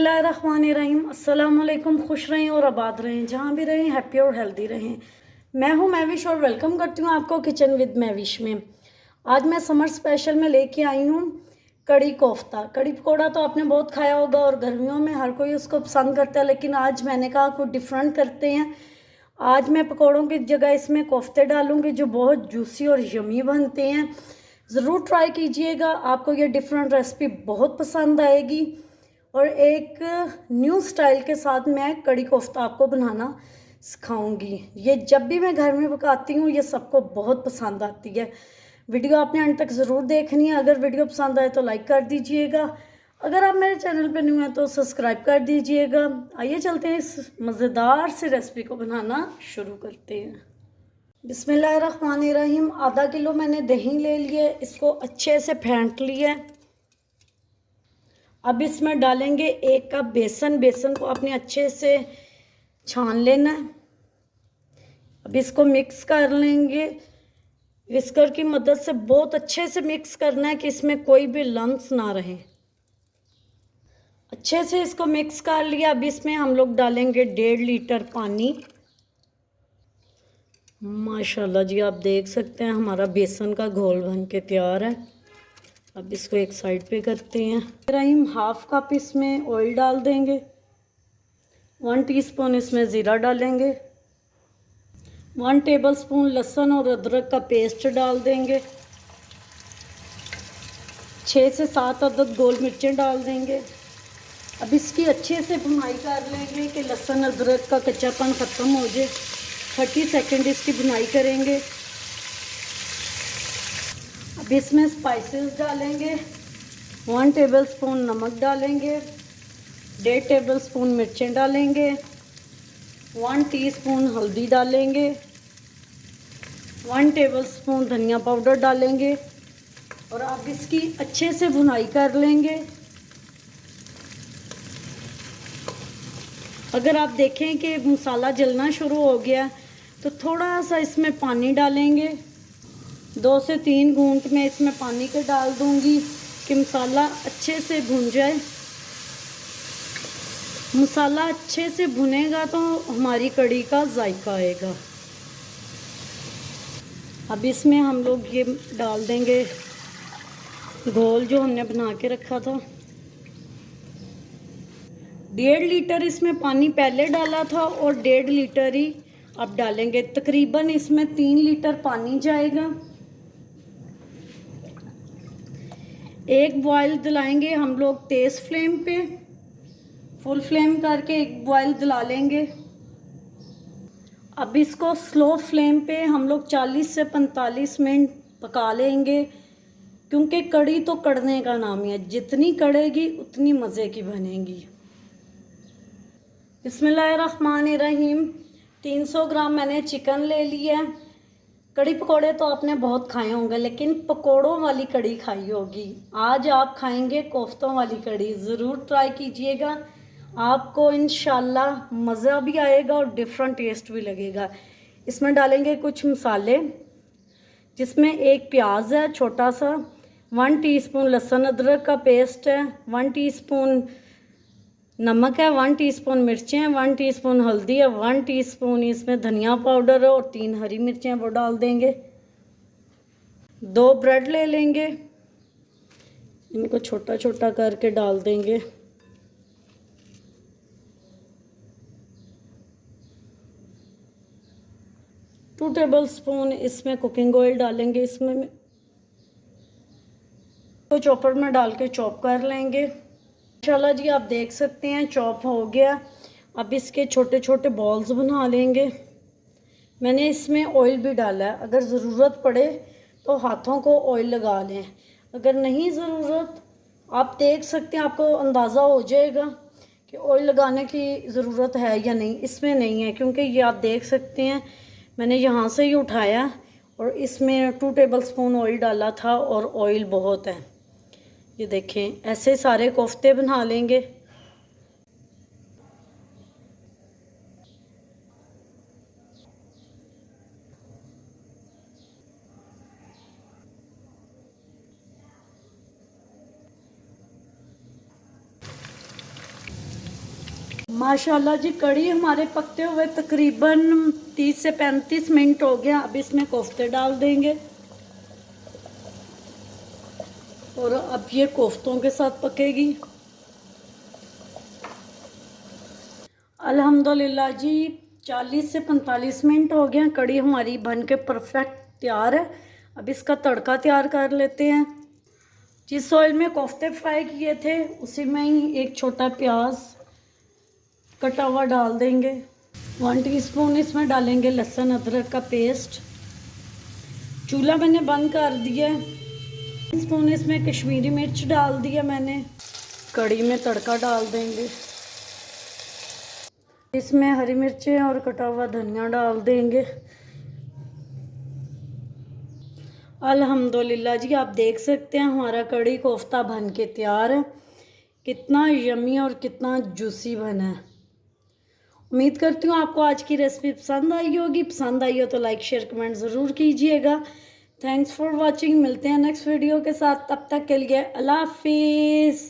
बिस्मिल्लाहिर्रहमानिर्रहीम। अस्सलाम वालेकुम। खुश रहें और आबाद रहें, जहाँ भी रहें हैप्पी और हेल्दी रहें। मैं हूँ मैविश और वेलकम करती हूँ आपको किचन विद मैविश में। आज मैं समर स्पेशल में लेके आई हूँ कड़ी कोफ्ता। कड़ी पकौड़ा तो आपने बहुत खाया होगा और गर्मियों में हर कोई उसको पसंद करता है, लेकिन आज मैंने कहा कुछ डिफरेंट करते हैं। आज मैं पकौड़ों की जगह इसमें कोफ्ते डालूँगी जो बहुत जूसी और यमी बनते हैं। ज़रूर ट्राई कीजिएगा, आपको ये डिफरेंट रेसिपी बहुत पसंद आएगी। और एक न्यू स्टाइल के साथ मैं कड़ी कोफ्ता आपको बनाना सिखाऊंगी। ये जब भी मैं घर में पकाती हूँ ये सबको बहुत पसंद आती है। वीडियो आपने अंत तक ज़रूर देखनी है। अगर वीडियो पसंद आए तो लाइक कर दीजिएगा, अगर आप मेरे चैनल पर न्यू हैं तो सब्सक्राइब कर दीजिएगा। आइए चलते हैं, इस मज़ेदार से रेसिपी को बनाना शुरू करते हैं। बिस्मिल्लाहिर्रहमानिर्रहीम। आधा किलो मैंने दही ले लिए, इसको अच्छे से फेंट लिया। अब इसमें डालेंगे 1 कप बेसन। बेसन को आपने अच्छे से छान लेना है। अब इसको मिक्स कर लेंगे। विस्कर की मदद से बहुत अच्छे से मिक्स करना है कि इसमें कोई भी लम्स ना रहे। अच्छे से इसको मिक्स कर लिया। अब इसमें हम लोग डालेंगे 1.5 लीटर पानी। माशाल्लाह जी, आप देख सकते हैं हमारा बेसन का घोल बन के तैयार है। अब इसको एक साइड पे करते हैं। हम 1/2 कप इसमें ऑयल डाल देंगे। 1 टीस्पून इसमें ज़ीरा डालेंगे। 1 टेबलस्पून लहसुन और अदरक का पेस्ट डाल देंगे। 6 से 7 अदद गोल मिर्चें डाल देंगे। अब इसकी अच्छे से भुनाई कर लेंगे कि लहसुन अदरक का कच्चापन ख़त्म हो जाए। 30 सेकंड इसकी भुनाई करेंगे। अब इसमें स्पाइसेस डालेंगे। 1 टेबलस्पून नमक डालेंगे। 1.5 टेबलस्पून मिर्चें डालेंगे। 1 टीस्पून हल्दी डालेंगे। 1 टेबलस्पून धनिया पाउडर डालेंगे। और अब इसकी अच्छे से भुनाई कर लेंगे। अगर आप देखें कि मसाला जलना शुरू हो गया तो थोड़ा सा इसमें पानी डालेंगे। 2 से 3 घूंट में इसमें पानी के डाल दूंगी कि मसाला अच्छे से भुन जाए। मसाला अच्छे से भुनेगा तो हमारी कड़ी का जायका आएगा। अब इसमें हम लोग ये डाल देंगे घोल जो हमने बना के रखा था। 1.5 लीटर इसमें पानी पहले डाला था और 1.5 लीटर ही अब डालेंगे। तकरीबन इसमें 3 लीटर पानी जाएगा। एक बॉयल दिलाएंगे हम लोग तेज़ फ्लेम पे। फुल फ्लेम करके एक बॉयल दिला लेंगे। अब इसको स्लो फ्लेम पे हम लोग 40 से 45 मिनट पका लेंगे, क्योंकि कड़ी तो कड़ने का नाम ही है। जितनी कड़ेगी उतनी मज़े की बनेगी। बिस्मिल्लाहिर्रहमानिर्रहीम। 300 ग्राम मैंने चिकन ले लिया है। कड़ी पकोड़े तो आपने बहुत खाए होंगे, लेकिन पकोड़ों वाली कड़ी खाई होगी। आज आप खाएंगे कोफ्तों वाली कड़ी। ज़रूर ट्राई कीजिएगा, आपको इंशाल्लाह मज़ा भी आएगा और डिफरेंट टेस्ट भी लगेगा। इसमें डालेंगे कुछ मसाले, जिसमें एक प्याज है छोटा सा, 1 टीस्पून लहसुन अदरक का पेस्ट है, 1 टीस्पून नमक है, 1 टीस्पून मिर्चें हैं, 1 टीस्पून हल्दी है, 1 टीस्पून इसमें धनिया पाउडर है और 3 हरी मिर्चें वो डाल देंगे। 2 ब्रेड ले लेंगे, इनको छोटा छोटा करके डाल देंगे। 2 टेबलस्पून इसमें कुकिंग ऑयल डालेंगे। इसमें तो चॉपर में डाल के चॉप कर लेंगे। इंशाल्लाह जी, आप देख सकते हैं चॉप हो गया। अब इसके छोटे छोटे बॉल्स बना लेंगे। मैंने इसमें ऑयल भी डाला है, अगर ज़रूरत पड़े तो हाथों को ऑयल लगा लें। अगर नहीं ज़रूरत, आप देख सकते हैं, आपको अंदाज़ा हो जाएगा कि ऑयल लगाने की ज़रूरत है या नहीं। इसमें नहीं है, क्योंकि ये आप देख सकते हैं मैंने यहाँ से ही उठाया और इसमें 2 टेबलस्पून ऑयल डाला था और ऑयल बहुत है। ये देखें, ऐसे सारे कोफ्ते बना लेंगे। माशाल्लाह जी, कड़ी हमारे पकते हुए तकरीबन 30 से 35 मिनट हो गया। अब इसमें कोफ्ते डाल देंगे और अब ये कोफ्तों के साथ पकेगी। अल्हम्दुलिल्लाह जी, 40 से 45 मिनट हो गए। कड़ी हमारी बन के परफेक्ट तैयार है। अब इसका तड़का तैयार कर लेते हैं। जिस ऑयल में कोफ्ते फ्राई किए थे उसी में ही एक छोटा प्याज कटा हुआ डाल देंगे। 1 टीस्पून इसमें डालेंगे लहसुन अदरक का पेस्ट। चूल्हा मैंने बंद कर दिया है। 1 टीस्पून इसमें कश्मीरी मिर्च डाल दिया मैंने। कड़ी में तड़का डाल देंगे। इसमें हरी मिर्चें और कटा हुआ धनिया डाल देंगे। अल्हम्दुलिल्लाह जी, आप देख सकते हैं हमारा कड़ी कोफ्ता बन के तैयार है। कितना यमी और कितना जूसी बना है। उम्मीद करती हूँ आपको आज की रेसिपी पसंद आई होगी। पसंद आई हो तो लाइक शेयर कमेंट ज़रूर कीजिएगा। Thanks for watching. मिलते हैं नेक्स्ट वीडियो के साथ। तब तक के लिए अल्लाह हाफिज़।